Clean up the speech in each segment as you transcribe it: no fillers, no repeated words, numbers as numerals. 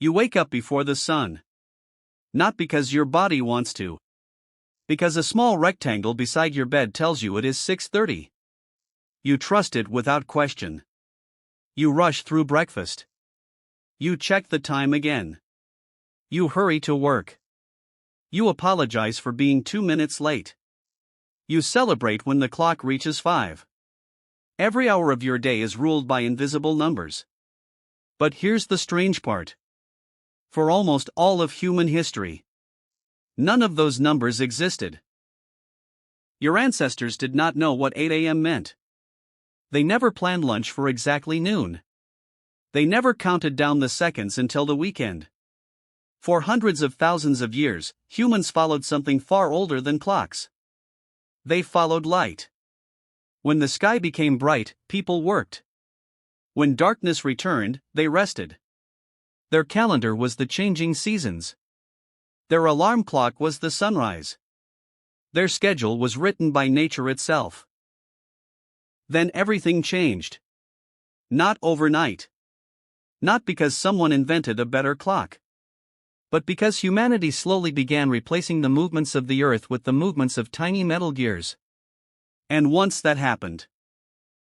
You wake up before the sun. Not because your body wants to. Because a small rectangle beside your bed tells you it is 6:30. You trust it without question. You rush through breakfast. You check the time again. You hurry to work. You apologize for being 2 minutes late. You celebrate when the clock reaches 5. Every hour of your day is ruled by invisible numbers. But here's the strange part. For almost all of human history, none of those numbers existed. Your ancestors did not know what 8 a.m. meant. They never planned lunch for exactly noon. They never counted down the seconds until the weekend. For hundreds of thousands of years, humans followed something far older than clocks. They followed light. When the sky became bright, people worked. When darkness returned, they rested. Their calendar was the changing seasons. Their alarm clock was the sunrise. Their schedule was written by nature itself. Then everything changed. Not overnight. Not because someone invented a better clock. But because humanity slowly began replacing the movements of the earth with the movements of tiny metal gears. And once that happened,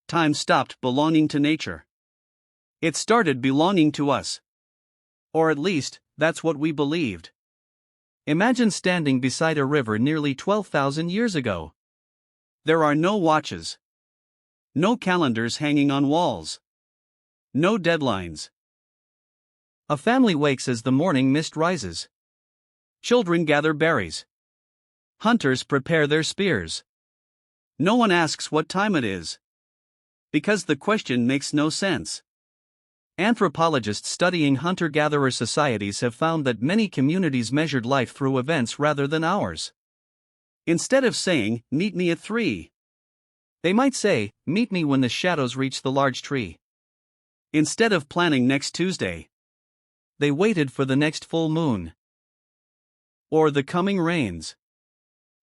time stopped belonging to nature. It started belonging to us. Or at least, that's what we believed. Imagine standing beside a river nearly 12,000 years ago. There are no watches. No calendars hanging on walls. No deadlines. A family wakes as the morning mist rises. Children gather berries. Hunters prepare their spears. No one asks what time it is. Because the question makes no sense. Anthropologists studying hunter-gatherer societies have found that many communities measured life through events rather than hours. Instead of saying, "Meet me at 3," they might say, "Meet me when the shadows reach the large tree." Instead of planning next Tuesday, they waited for the next full moon. Or the coming rains.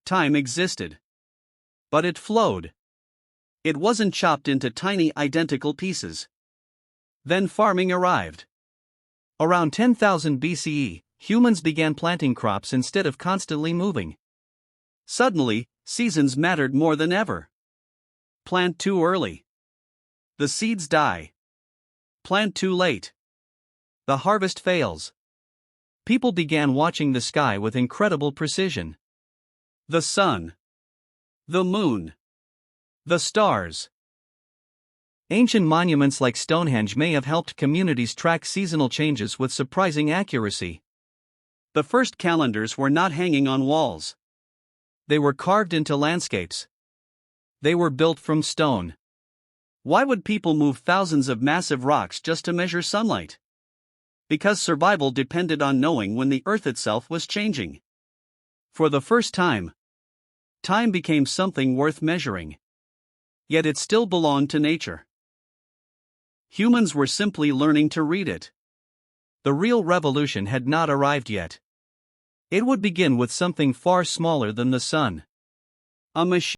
Time existed. But it flowed. It wasn't chopped into tiny identical pieces. Then farming arrived. Around 10,000 BCE, humans began planting crops instead of constantly moving. Suddenly, seasons mattered more than ever. Plant too early. The seeds die. Plant too late. The harvest fails. People began watching the sky with incredible precision. The sun. The moon. The stars. Ancient monuments like Stonehenge may have helped communities track seasonal changes with surprising accuracy. The first calendars were not hanging on walls. They were carved into landscapes. They were built from stone. Why would people move thousands of massive rocks just to measure sunlight? Because survival depended on knowing when the earth itself was changing. For the first time, time became something worth measuring. Yet it still belonged to nature. Humans were simply learning to read it. The real revolution had not arrived yet. It would begin with something far smaller than the sun. A machine.